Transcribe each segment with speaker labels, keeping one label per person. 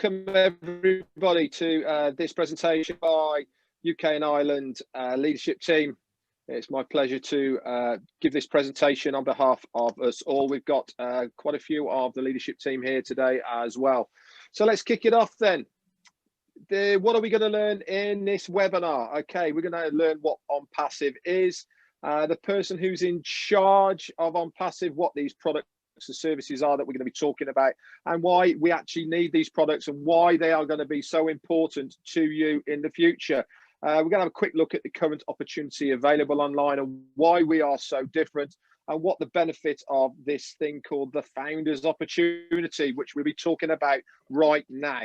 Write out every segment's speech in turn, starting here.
Speaker 1: welcome everybody to this presentation by UK and Ireland leadership team. It's my pleasure to give this presentation on behalf of us all. We've got quite a few of the leadership team here today as well. So let's kick it off then. What are we going to learn in this webinar? Okay, we're going to learn what OnPassive is, the person who's in charge of OnPassive, what these products and services are that we're going to be talking about, and why we actually need these products and why they are going to be so important to you in the future. We're going to have a quick look at the current opportunity available online and why we are so different, and what the benefit of this thing called the Founders Opportunity, which we'll be talking about right now.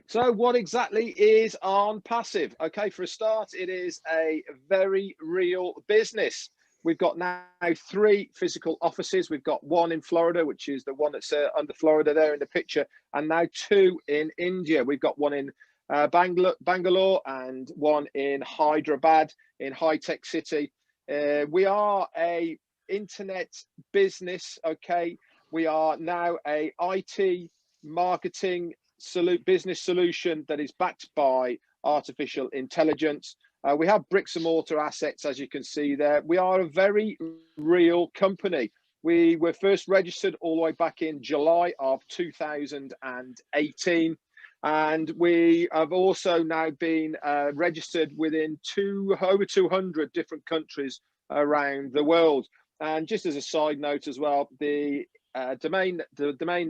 Speaker 1: So what exactly is OnPassive? Okay, for a start, it is a very real business. We've got now 3 physical offices. We've got 1 in Florida, which is the one that's under Florida there in the picture, and now 2 in India. We've got 1 in Bangalore and 1 in Hyderabad, in high-tech city. We are a internet business, okay? We are now a IT marketing business solution that is backed by artificial intelligence. We have bricks and mortar assets, as you can see there. We are a very real company. We were first registered all the way back in July of 2018. And we have also now been registered within over 200 different countries around the world. And just as a side note as well, the domain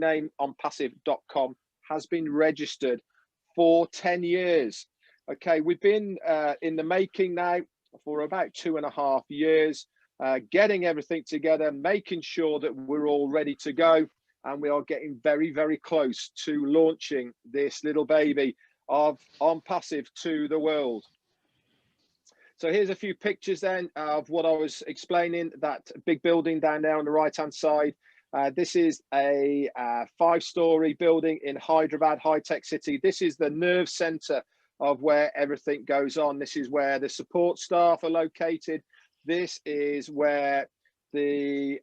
Speaker 1: name onpassive.com has been registered for 10 years. Okay, we've been in the making now for about 2.5 years, getting everything together, making sure that we're all ready to go. And we are getting very, very close to launching this little baby of OnPassive to the world. So here's a few pictures then of what I was explaining, that big building down there on the right-hand side. This is a 5-story building in Hyderabad, high-tech city. This is the nerve center of where everything goes on. This is where the support staff are located. This is where the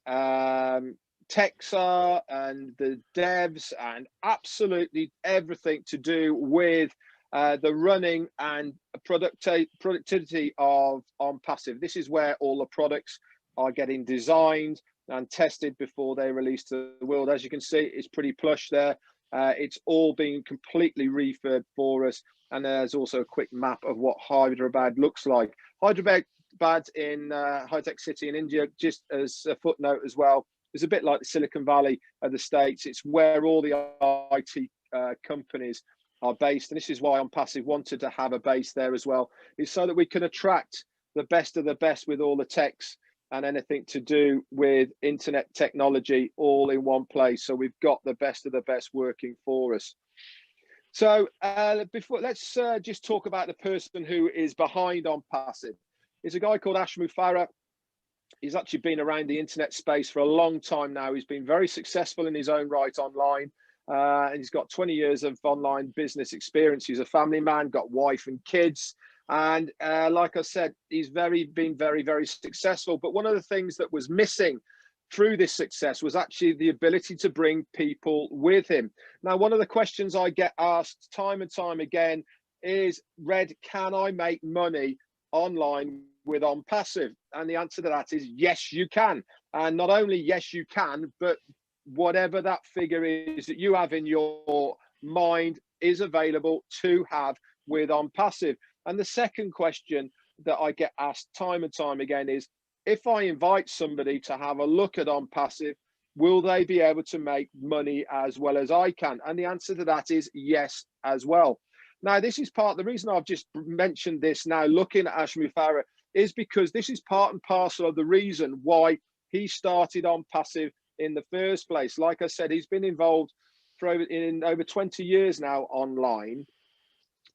Speaker 1: techs are, and the devs, and absolutely everything to do with the running and productivity of OnPassive. This is where all the products are getting designed and tested before they release to the world. As you can see, it's pretty plush there. It's all being completely refurbed for us. And there's also a quick map of what Hyderabad looks like. Hyderabad in high-tech city in India, just as a footnote as well, is a bit like the Silicon Valley of the States. It's where all the IT companies are based. And this is why OnPassive wanted to have a base there as well, is so that we can attract the best of the best with all the techs and anything to do with internet technology all in one place. So we've got the best of the best working for us. So let's just talk about the person who is behind OnPassive. It's a guy called Ashmu Farah. He's actually been around the internet space for a long time now. He's been very successful in his own right online. And he's got 20 years of online business experience. He's a family man, got wife and kids. And like I said, he's been very, very successful. But one of the things that was missing through this success was actually the ability to bring people with him. Now, one of the questions I get asked time and time again is, Red, can I make money online with OnPassive? And the answer to that is yes, you can. And not only yes, you can, but whatever that figure is that you have in your mind is available to have with OnPassive. And the second question that I get asked time and time again is, if I invite somebody to have a look at OnPassive, will they be able to make money as well as I can? And the answer to that is yes as well. Now, this is the reason I've just mentioned this now, looking at Ashmu Farah, is because this is part and parcel of the reason why he started OnPassive in the first place. Like I said, he's been involved for over 20 years now online,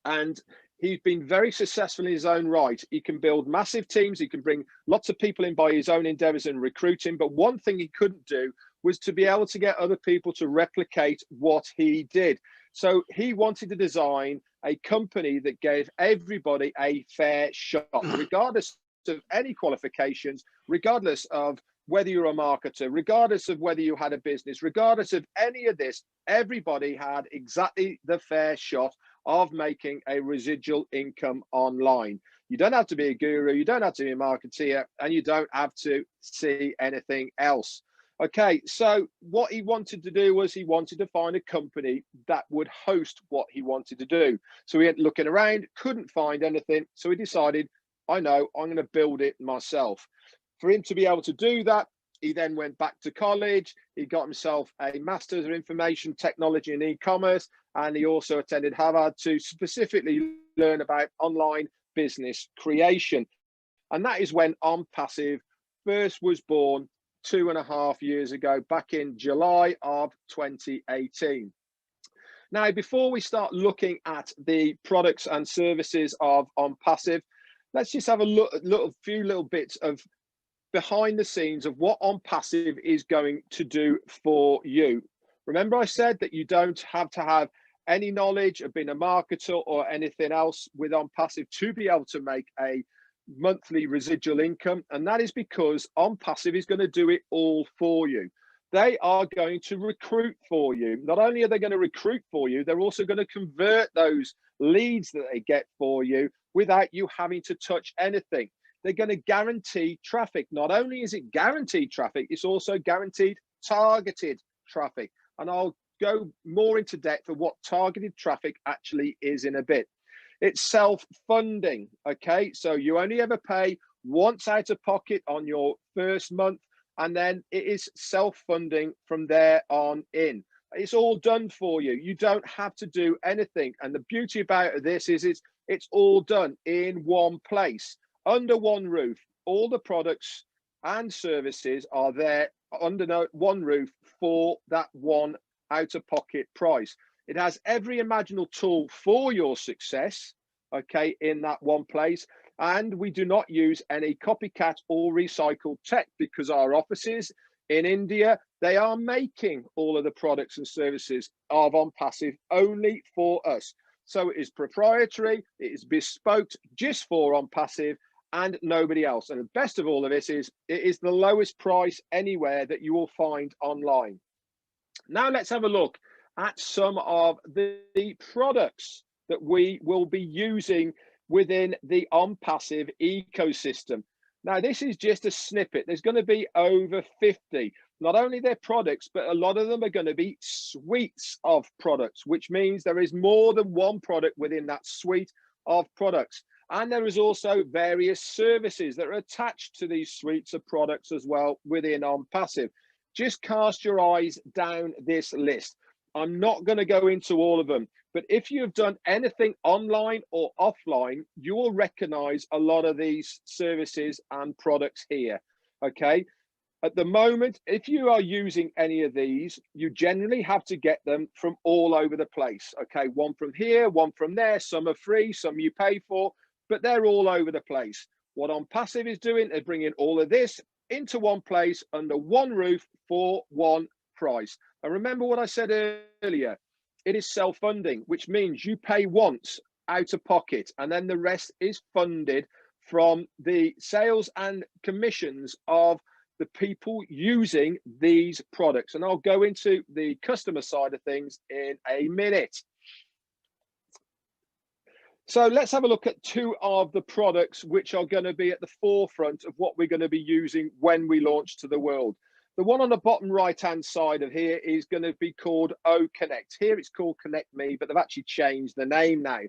Speaker 1: and he's been very successful in his own right. He can build massive teams. He can bring lots of people in by his own endeavors and recruiting. But one thing he couldn't do was to be able to get other people to replicate what he did. So he wanted to design a company that gave everybody a fair shot, regardless of any qualifications, regardless of whether you're a marketer, regardless of whether you had a business, regardless of any of this, everybody had exactly the fair shot of making a residual income online. You don't have to be a guru, you don't have to be a marketeer, and you don't have to see anything else. Okay, so what he wanted to do was he wanted to find a company that would host what he wanted to do. So he went looking around, couldn't find anything. So he decided, I know, I'm going to build it myself. For him to be able to do that, he then went back to college. He got himself a Master's of Information Technology and E-commerce, and he also attended Harvard to specifically learn about online business creation. And that is when OnPassive first was born 2.5 years ago, back in July of 2018. Now, before we start looking at the products and services of OnPassive, let's just have a few little bits of behind the scenes of what OnPassive is going to do for you. Remember, I said that you don't have to have any knowledge of being a marketer or anything else with OnPassive to be able to make a monthly residual income, and that is because OnPassive is going to do it all for you. They are going to recruit for you. Not only are they going to recruit for you, they're also going to convert those leads that they get for you without you having to touch anything. They're going to guarantee traffic. Not only is it guaranteed traffic, it's also guaranteed targeted traffic. And I'll go more into depth of what targeted traffic actually is in a bit. It's self-funding, okay? So you only ever pay once out of pocket on your first month, and then it is self-funding from there on in. It's all done for you. You don't have to do anything. And the beauty about this is it's all done in one place, under one roof. All the products and services are there under one roof for that one out-of-pocket price. It has every imaginable tool for your success, okay, in that one place. And we do not use any copycat or recycled tech because our offices in India, they are making all of the products and services of OnPassive only for us. So it is proprietary, it is bespoke just for OnPassive and nobody else. And the best of all of this is it is the lowest price anywhere that you will find online. Now let's have a look at some of the products that we will be using within the OnPassive ecosystem. Now, this is just a snippet. There's going to be over 50. Not only their products, but a lot of them are going to be suites of products, which means there is more than one product within that suite of products. And there is also various services that are attached to these suites of products as well within OnPassive. Just cast your eyes down this list. I'm not going to go into all of them, but if you've done anything online or offline, you will recognize a lot of these services and products here. Okay. At the moment, if you are using any of these, you generally have to get them from all over the place. Okay. One from here, one from there. Some are free, some you pay for, but they're all over the place. What OnPassive is doing is bringing all of this into one place under one roof for one price. And remember what I said earlier, it is self-funding, which means you pay once out of pocket and then the rest is funded from the sales and commissions of the people using these products. And I'll go into the customer side of things in a minute. So let's have a look at two of the products which are going to be at the forefront of what we're going to be using when we launch to the world. The one on the bottom right-hand side of here is going to be called OConnect. Here it's called Connect Me, but they've actually changed the name now.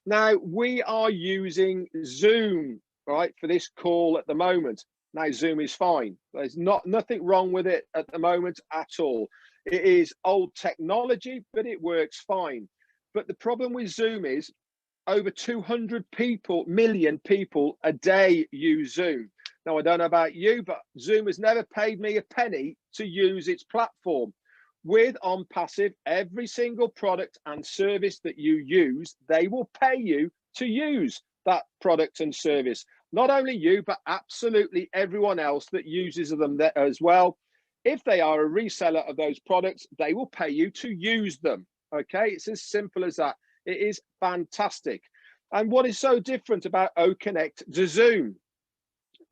Speaker 1: Now, we are using Zoom, right, for this call at the moment. Now, Zoom is fine. There's nothing wrong with it at the moment at all. It is old technology, but it works fine. But the problem with Zoom is over 200 million people a day use Zoom. Now, I don't know about you, but Zoom has never paid me a penny to use its platform. With OnPassive, every single product and service that you use, they will pay you to use that product and service. Not only you, but absolutely everyone else that uses them as well. If they are a reseller of those products, they will pay you to use them. Okay, it's as simple as that. It is fantastic. And what is so different about OConnect to Zoom?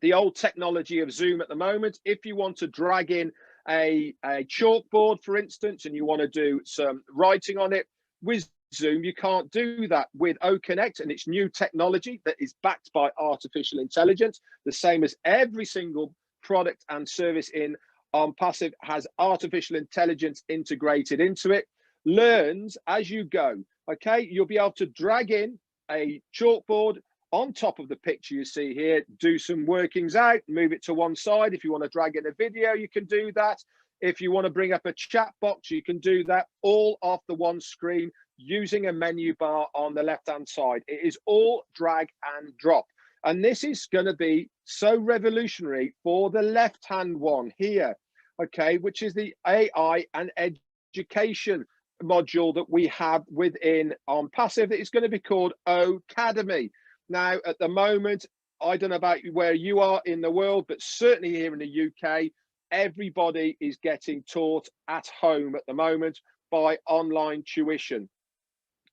Speaker 1: the old technology of Zoom at the moment. If you want to drag in a chalkboard, for instance, and you want to do some writing on it, with Zoom, you can't do that. With OConnect and its new technology that is backed by artificial intelligence, the same as every single product and service in OnPassive has artificial intelligence integrated into it, learns as you go. Okay, you'll be able to drag in a chalkboard on top of the picture you see here, do some workings out, move it to one side. If you want to drag in a video, you can do that. If you want to bring up a chat box, you can do that all off the one screen using a menu bar on the left-hand side. It is all drag and drop. And this is going to be so revolutionary for the left-hand one here, okay, which is the AI and education module that we have within OnPassive. That is going to be called Academy. Now, at the moment, I don't know about where you are in the world, but certainly here in the UK, everybody is getting taught at home at the moment by online tuition.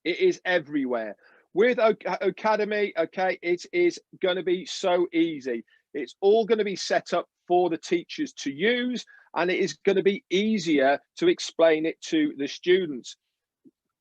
Speaker 1: It is everywhere. With Academy, okay, it is going to be so easy. It's all going to be set up for the teachers to use, and it is going to be easier to explain it to the students.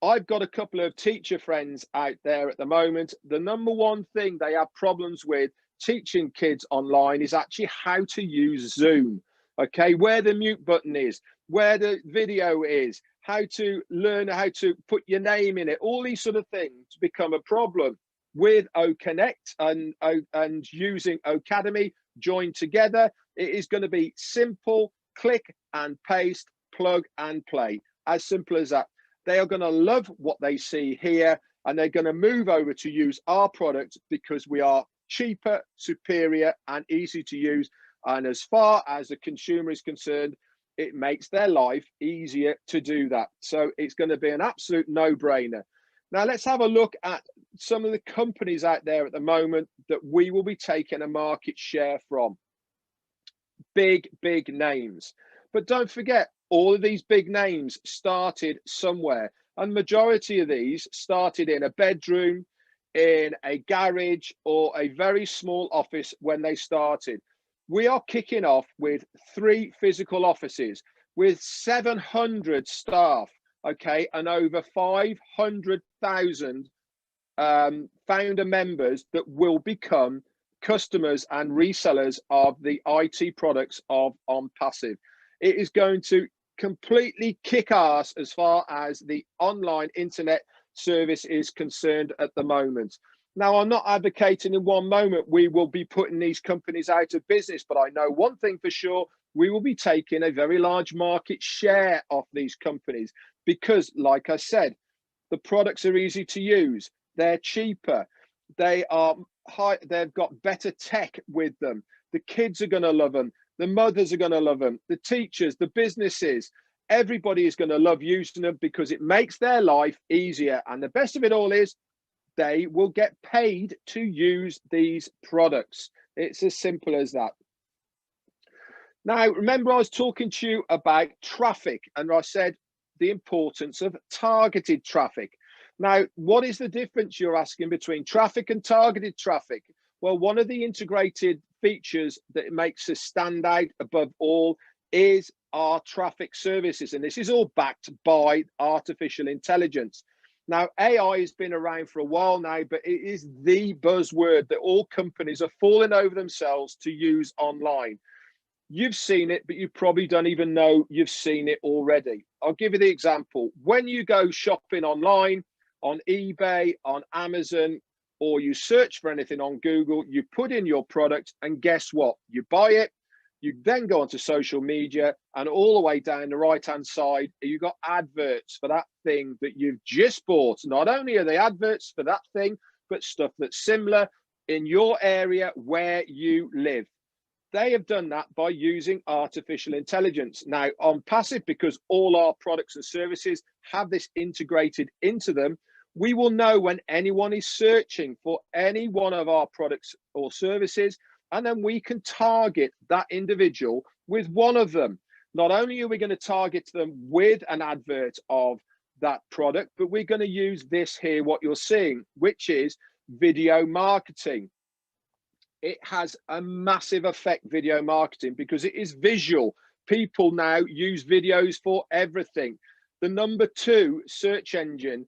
Speaker 1: I've got a couple of teacher friends out there at the moment. The number one thing they have problems with teaching kids online is actually how to use Zoom. Okay, where the mute button is, where the video is, how to learn how to put your name in it, all these sort of things become a problem. With OConnect and using Academy joined together, it is going to be simple, click and paste, plug and play, as simple as that. They are going to love what they see here, and they're going to move over to use our product because we are cheaper, superior, and easy to use. And as far as the consumer is concerned, it makes their life easier to do that. So it's going to be an absolute no-brainer. Now let's have a look at some of the companies out there at the moment that we will be taking a market share from. Big names. But don't forget, all of these big names started somewhere, and majority of these started in a bedroom, in a garage, or a very small office when they started. We are kicking off with 3 physical offices with 700 staff, okay, and over 500,000 founder members that will become customers and resellers of the IT products of OnPassive. It is going to completely kick ass as far as the online internet service is concerned at the moment. Now, I'm not advocating in one moment we will be putting these companies out of business, but I know one thing for sure, we will be taking a very large market share of these companies because, like I said, the products are easy to use, they're cheaper, they are high, they've got better tech with them, the kids are going to love them, the mothers are going to love them, the teachers, the businesses, everybody is going to love using them because it makes their life easier. And the best of it all is they will get paid to use these products. It's as simple as that. Now, remember I was talking to you about traffic, and I said the importance of targeted traffic. Now, what is the difference, you're asking, between traffic and targeted traffic? Well, one of the integrated features that makes us stand out above all is our traffic services, and this is all backed by artificial intelligence. Now, AI has been around for a while now, but it is the buzzword that all companies are falling over themselves to use online. You've seen it, but you probably don't even know you've seen it already. I'll give you the example. When you go shopping online, on eBay, on Amazon, or you search for anything on Google, you put in your product, and guess what? You buy it. You then go onto social media, and all the way down the right-hand side, you've got adverts for that thing that you've just bought. Not only are they adverts for that thing, but stuff that's similar in your area where you live. They have done that by using artificial intelligence. Now, OnPassive, because all our products and services have this integrated into them, we will know when anyone is searching for any one of our products or services, and then we can target that individual with one of them. Not only are we going to target them with an advert of that product, but we're going to use this here, what you're seeing, which is video marketing. it has a massive effect, video marketing, because it is visual. People now use videos for everything. The number 2 search engine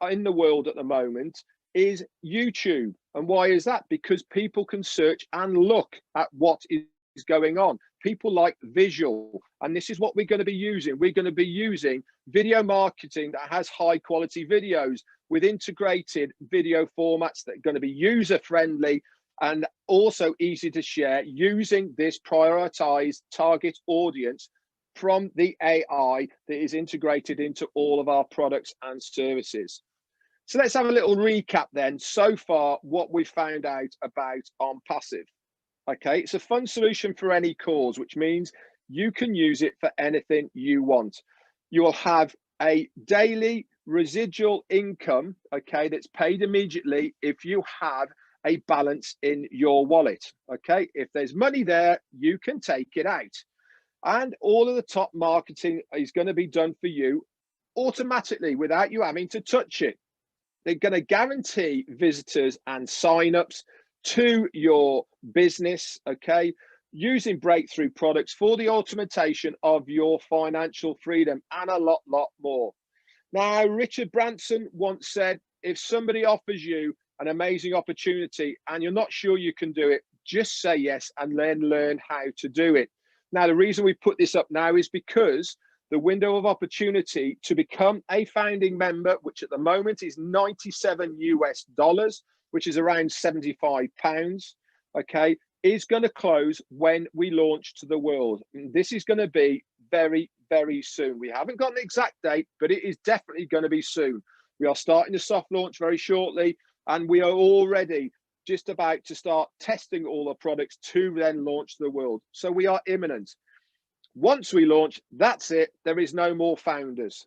Speaker 1: in the world at the moment is YouTube. And why is that? Because people can search and look at what is going on. People like visual, and this is what we're going to be using. We're going to be using video marketing that has high quality videos with integrated video formats that are going to be user friendly and also easy to share, using this prioritized target audience from the AI that is integrated into all of our products and services. So let's have a little recap then. So far, what we found out about OnPassive. Okay, it's a fun solution for any cause, which means you can use it for anything you want. You will have a daily residual income, okay, that's paid immediately if you have a balance in your wallet. Okay, if there's money there, you can take it out. And all of the top marketing is going to be done for you automatically without you having to touch it. They're going to guarantee visitors and signups to your business, okay, using breakthrough products for the automation of your financial freedom and a lot more. Now, Richard Branson once said, if somebody offers you an amazing opportunity and you're not sure you can do it, just say yes and then learn how to do it. Now, the reason we put this up now is because the window of opportunity to become a founding member, which at the moment is $97 US, which is around £75, okay, is going to close when we launch to the world. And this is going to be very soon. We haven't got an exact date, but it is definitely going to be soon. We are starting the soft launch very shortly, and we are already just about to start testing all the products to then launch to the world. So we are imminent. Once we launch, that's it. There is no more founders.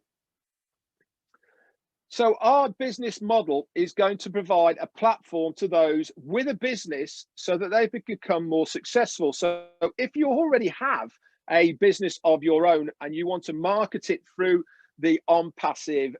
Speaker 1: So our business model is going to provide a platform to those with a business so that they become more successful. So if you already have a business of your own and you want to market it through the OnPassive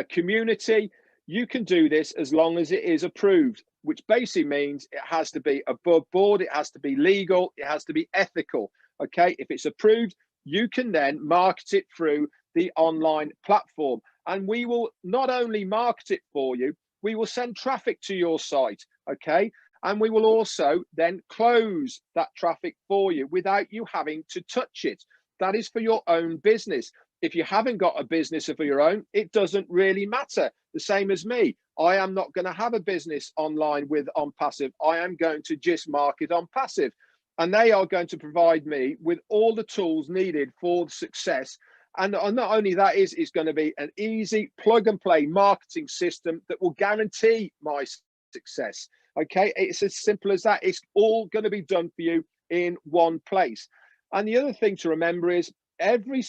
Speaker 1: community, you can do this as long as it is approved, which basically means it has to be above board, it has to be legal, it has to be ethical. Okay, if it's approved, you can then market it through the online platform. And we will not only market it for you, we will send traffic to your site, okay? And we will also then close that traffic for you without you having to touch it. That is for your own business. If you haven't got a business of your own, it doesn't really matter. The same as me. I am not going to have a business online with OnPassive. I am going to just market OnPassive. And they are going to provide me with all the tools needed for success. And not only that, it's going to be an easy plug and play marketing system that will guarantee my success. Okay, it's as simple as that. It's all going to be done for you in one place. And the other thing to remember is every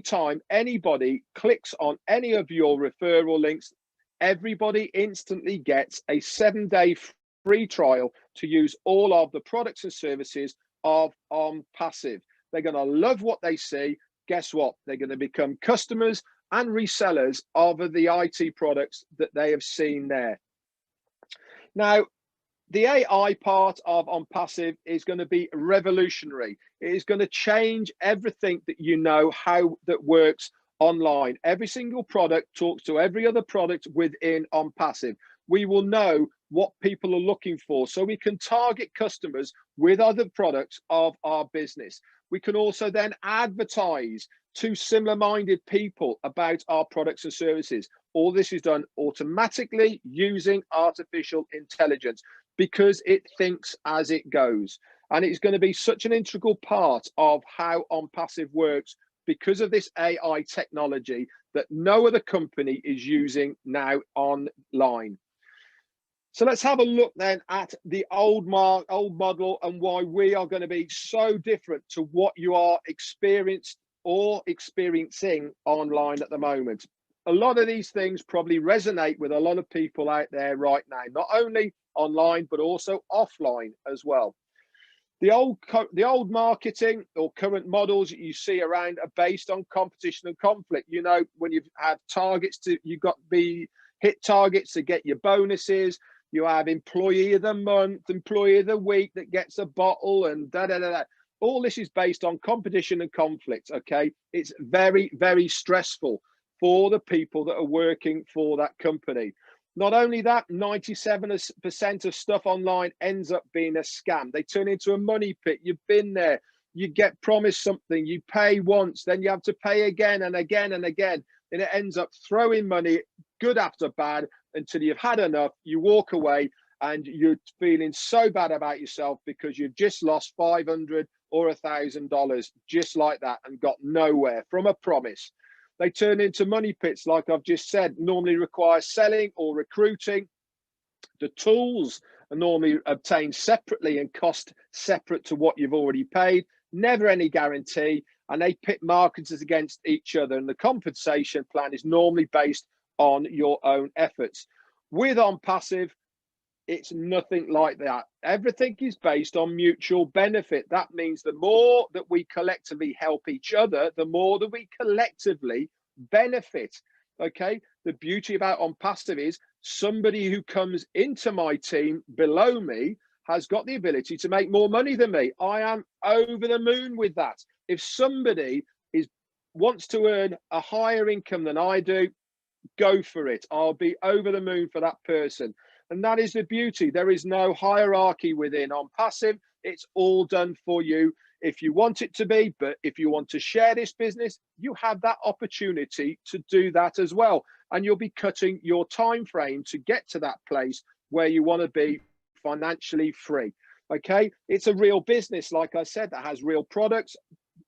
Speaker 1: time anybody clicks on any of your referral links, everybody instantly gets a 7-day free trial to use all of the products and services of OnPassive. They're going to love what they see. Guess what? They're going to become customers and resellers of the IT products that they have seen there. Now, the AI part of OnPassive is going to be revolutionary. It is going to change everything that you know how that works online. Every single product talks to every other product within OnPassive. We will know what people are looking for, so we can target customers with other products of our business. We can also then advertise to similar-minded people about our products and services. All this is done automatically using artificial intelligence because it thinks as it goes. And it's going to be such an integral part of how OnPassive works because of this AI technology that no other company is using now online. So let's have a look then at the old model and why we are going to be so different to what you are experiencing online at the moment. A lot of these things probably resonate with a lot of people out there right now, not only online, but also offline as well. The old marketing or current models that you see around are based on competition and conflict. You know, when you have targets you've got to hit targets to get your bonuses. you have employee of the month, employee of the week that gets a bottle, and da da da da. All this is based on competition and conflict. Okay, it's very, very stressful for the people that are working for that company. Not only that, 97% of stuff online ends up being a scam. They turn into a money pit. You've been there. You get promised something, you pay once, then you have to pay again and again and again. And it ends up throwing money, good after bad, until you've had enough. You walk away and you're feeling so bad about yourself because you've just lost $500 or $1,000 just like that and got nowhere from a promise. They turn into money pits, like I've just said, normally require selling or recruiting. The tools are normally obtained separately and cost separate to what you've already paid. Never any guarantee, and they pit marketers against each other. And the compensation plan is normally based on your own efforts. With OnPassive, it's nothing like that. Everything is based on mutual benefit. That means the more that we collectively help each other, the more that we collectively benefit. Okay, the beauty about OnPassive is somebody who comes into my team below me has got the ability to make more money than me. I am over the moon with that. If somebody wants to earn a higher income than I do, go for it. I'll be over the moon for that person. And that is the beauty. There is no hierarchy within OnPassive. It's all done for you if you want it to be. But if you want to share this business, you have that opportunity to do that as well. And you'll be cutting your time frame to get to that place where you want to be financially free. Okay, it's a real business, like I said, that has real products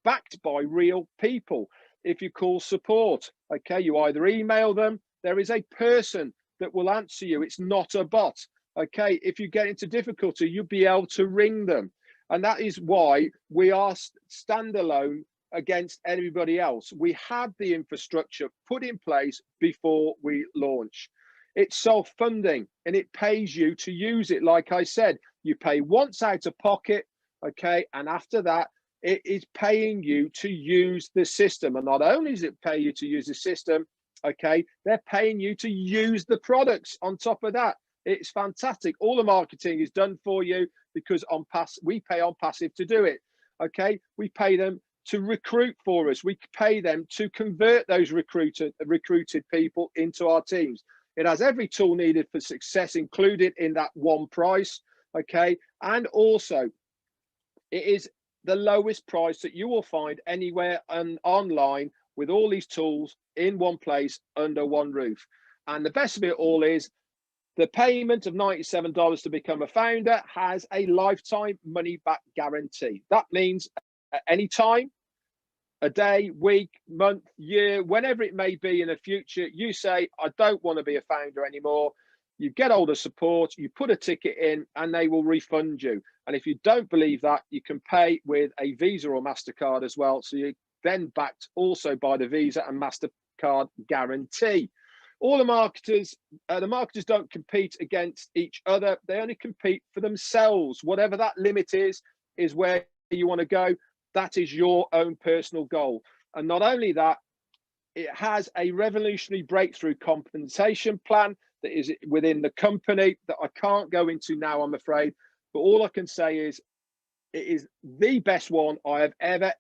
Speaker 1: backed by real people. If you call support, okay, you either email them, there is a person that will answer you. It's not a bot. Okay, if you get into difficulty, you'll be able to ring them. And that is why we are standalone against everybody else. We have the infrastructure put in place before we launch. It's self-funding and it pays you to use it. Like I said, you pay once out of pocket, okay, and after that, it is paying you to use the system. And not only does it pay you to use the system, okay, they're paying you to use the products on top of that. It's fantastic. All the marketing is done for you because we pay OnPassive to do it. Okay, we pay them to recruit for us. We pay them to convert those recruited people into our teams. It has every tool needed for success included in that one price. Okay, and also it is the lowest price that you will find anywhere online, with all these tools in one place under one roof. And the best of it all is the payment of $97 to become a founder has a lifetime money back guarantee. That means at any time, a day, week, month, year, whenever it may be in the future, you say, I don't want to be a founder anymore. You get older support, you put a ticket in and they will refund you. And if you don't believe that, you can pay with a Visa or MasterCard as well. So you're then backed also by the Visa and MasterCard guarantee. All the marketers don't compete against each other. They only compete for themselves. Whatever that limit is where you want to go. That is your own personal goal. And not only that, it has a revolutionary breakthrough compensation plan that is within the company that I can't go into now, I'm afraid. But all I can say is it is the best one I have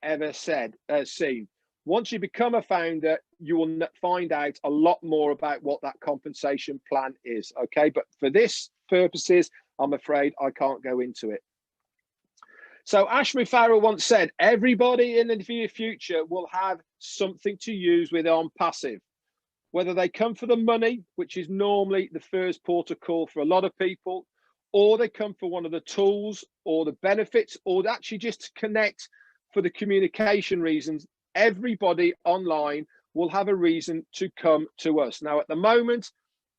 Speaker 1: ever seen. Once you become a founder, you will find out a lot more about what that compensation plan is. Okay, but for this purposes, I'm afraid I can't go into it. So Ashmi Farrell once said, everybody in the near future will have something to use with OnPassive. Whether they come for the money, which is normally the first port of call for a lot of people, or they come for one of the tools or the benefits, or actually just to connect for the communication reasons, everybody online will have a reason to come to us. Now, at the moment,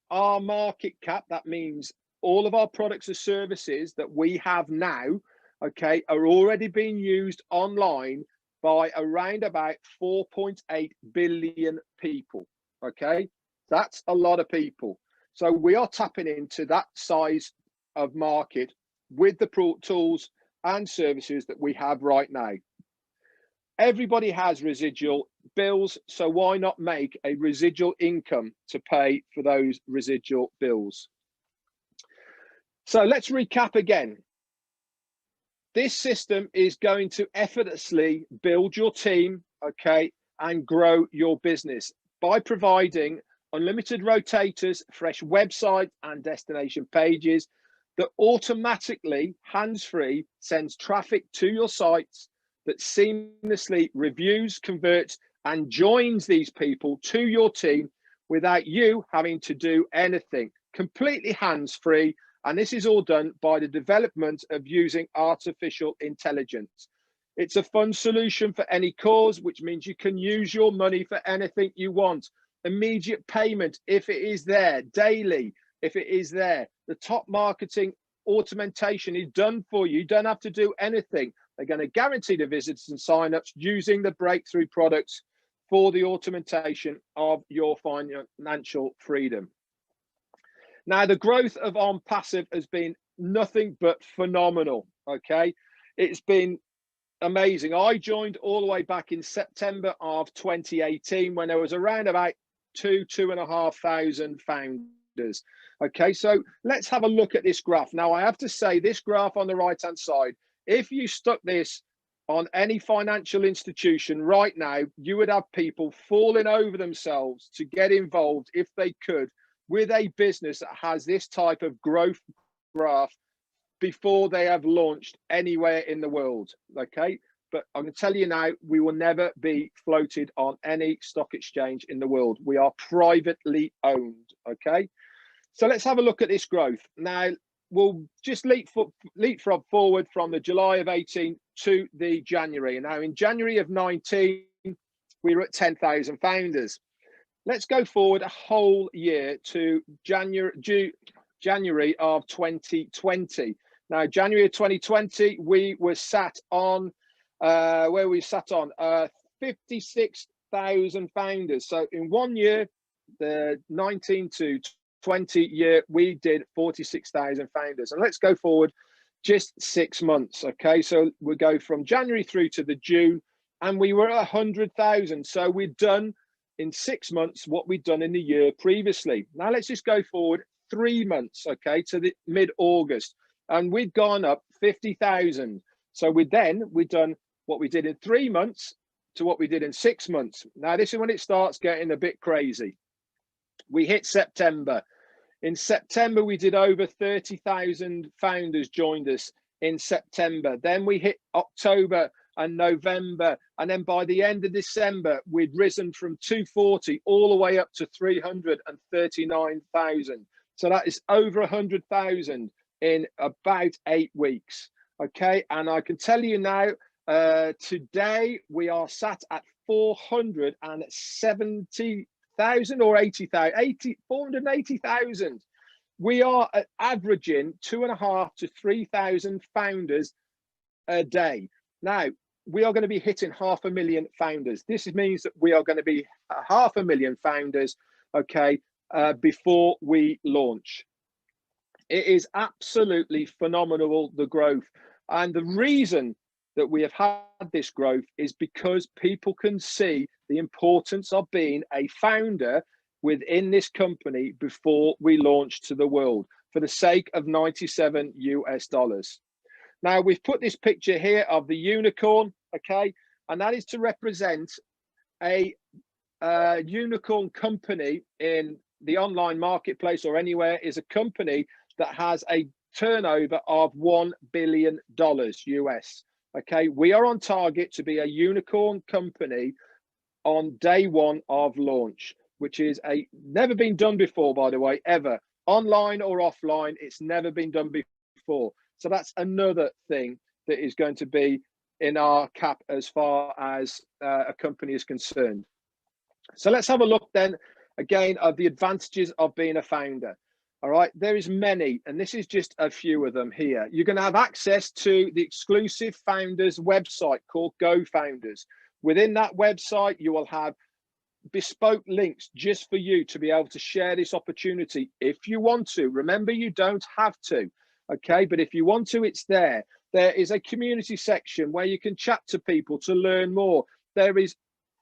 Speaker 1: our market cap, that means all of our products or services that we have now, okay, are already being used online by around about 4.8 billion people. Okay, that's a lot of people. So we are tapping into that size of market with the tools and services that we have right now. Everybody has residual bills, so why not make a residual income to pay for those residual bills? So let's recap again. This system is going to effortlessly build your team, okay, and grow your business by providing unlimited rotators, fresh website and destination pages that automatically, hands-free, sends traffic to your sites, that seamlessly reviews, converts, and joins these people to your team without you having to do anything, completely hands-free. And this is all done by the development of using artificial intelligence. It's a fund solution for any cause, which means you can use your money for anything you want. Immediate payment, if it is there, daily, if it is there. The top marketing automation is done for you. You don't have to do anything. They're going to guarantee the visits and signups using the breakthrough products for the automation of your financial freedom. Now, the growth of OnPassive has been nothing but phenomenal, okay? It's been amazing. I joined all the way back in September of 2018 when there was around about 2,500 founders. Okay, so let's have a look at this graph. Now, I have to say this graph on the right-hand side, if you stuck this on any financial institution right now, you would have people falling over themselves to get involved if they could with a business that has this type of growth graph before they have launched anywhere in the world, okay? But I'm going to tell you now, we will never be floated on any stock exchange in the world. We are privately owned, okay? So let's have a look at this growth. Now, we'll just leapfrog forward from the July of 18 to the January. And now in January of 19, we were at 10,000 founders. Let's go forward a whole year to January of 2020. Now, January of 2020, we were sat on, 56,000 founders. So in 1 year, the 19 to 20 year, we did 46,000 founders. And let's go forward just 6 months, okay? So we go from January through to the June, and we were at 100,000. So we've done in 6 months what we'd done in the year previously. Now let's just go forward 3 months, okay, to the mid-August, and we'd gone up 50,000. So we'd done what we did in 3 months to what we did in 6 months. Now this is when it starts getting a bit crazy. We hit September. In September, we did over 30,000 founders joined us in September. Then we hit October and November, and then by the end of December, we'd risen from 240 all the way up to 339,000. So that is over 100,000 in about 8 weeks. Okay, and I can tell you now, today we are sat at 470,000 or 480,000. We are averaging 2,500 to 3,000 founders a day. Now, we are going to be hitting 500,000 founders. This means that we are going to be 500,000 founders, okay, before we launch. It is absolutely phenomenal, the growth. And the reason that we have had this growth is because people can see the importance of being a founder within this company before we launch to the world for the sake of $97 US. Now, we've put this picture here of the unicorn, okay, and that is to represent a unicorn company in the online marketplace or anywhere is a company that has a turnover of $1 billion US. Okay, we are on target to be a unicorn company on day one of launch, which is never been done before, by the way, ever. Online or offline, it's never been done before. So that's another thing that is going to be in our cap as far as a company is concerned. So let's have a look then again of the advantages of being a founder. All right, there is many, and this is just a few of them here. You're going to have access to the exclusive founders website called Go Founders. Within that website, you will have bespoke links just for you to be able to share this opportunity if you want to. Remember, you don't have to, okay? But if you want to, it's there. There is a community section where you can chat to people to learn more. There is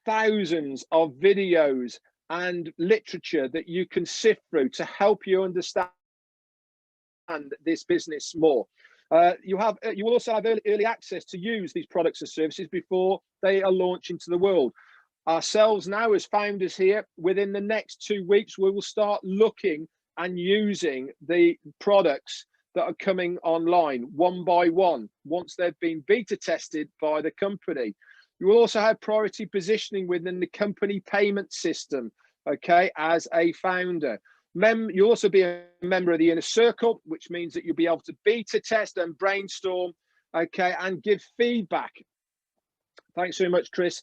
Speaker 1: thousands of videos and literature that you can sift through to help you understand this business more. You will also have early access to use these products and services before they are launched into the world. Ourselves now as founders here, within the next 2 weeks, we will start looking and using the products that are coming online one by one once they've been beta tested by the company. You will also have priority positioning within the company payment system, okay, as a founder. You'll also be a member of the inner circle, which means that you'll be able to beta test and brainstorm, okay, and give feedback. Thanks very much, Chris.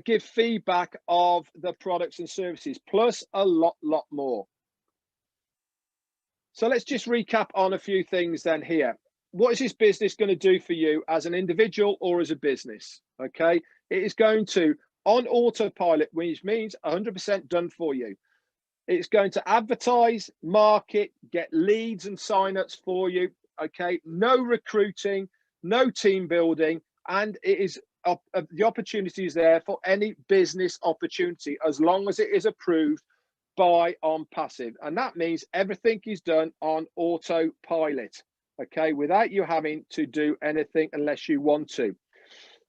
Speaker 1: Give feedback of the products and services, plus a lot more. So let's just recap on a few things then here. What is this business going to do for you as an individual or as a business? Okay, it is going to, on autopilot, which means 100% done for you. It's going to advertise, market, get leads and signups for you. Okay, no recruiting, no team building, and it is the opportunity is there for any business opportunity as long as it is approved by OnPassive, and that means everything is done on autopilot, okay, without you having to do anything unless you want to.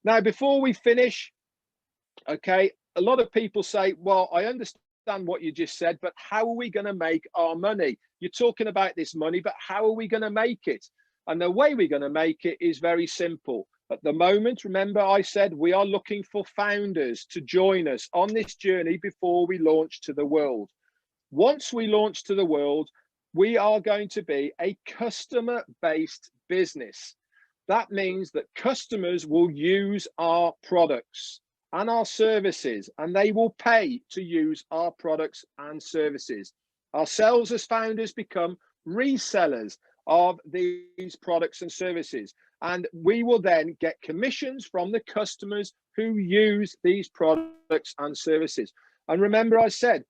Speaker 1: Now, before we finish, okay, a lot of people say, well, I understand what you just said, but how are we going to make our money? You're talking about this money, but how are we going to make it? And the way we're going to make it is very simple. At the moment, remember I said we are looking for founders to join us on this journey before we launch to the world. Once we launch to the world, we are going to be a customer-based business. That means that customers will use our products and our services, and they will pay to use our products and services. Ourselves as founders become resellers of these products and services, and we will then get commissions from the customers who use these products and services. And remember, I said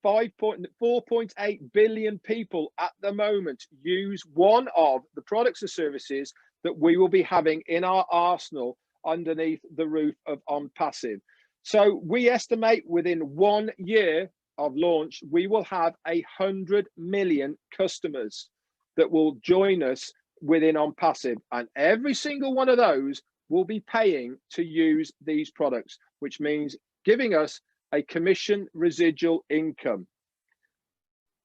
Speaker 1: 4.8 billion people at the moment use one of the products and services that we will be having in our arsenal underneath the roof of OnPassive. So we estimate within 1 year of launch, we will have 100 million customers that will join us within OnPassive, and every single one of those will be paying to use these products, which means giving us a commission residual income.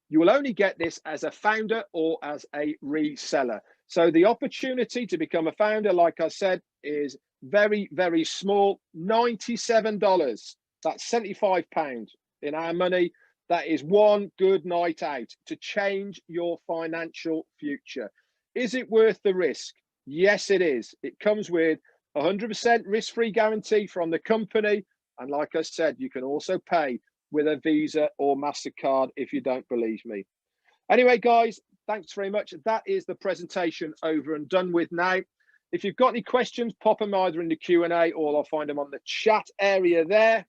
Speaker 1: You will only get this as a founder or as a reseller. So the opportunity to become a founder, like I said, is very, very small, $97. That's £75 in our money. That is one good night out to change your financial future. Is it worth the risk? Yes, it is. It comes with 100% risk-free guarantee from the company. And like I said, you can also pay with a Visa or MasterCard if you don't believe me. Anyway, guys, thanks very much. That is the presentation over and done with now. If you've got any questions, pop them either in the Q&A or I'll find them on the chat area there.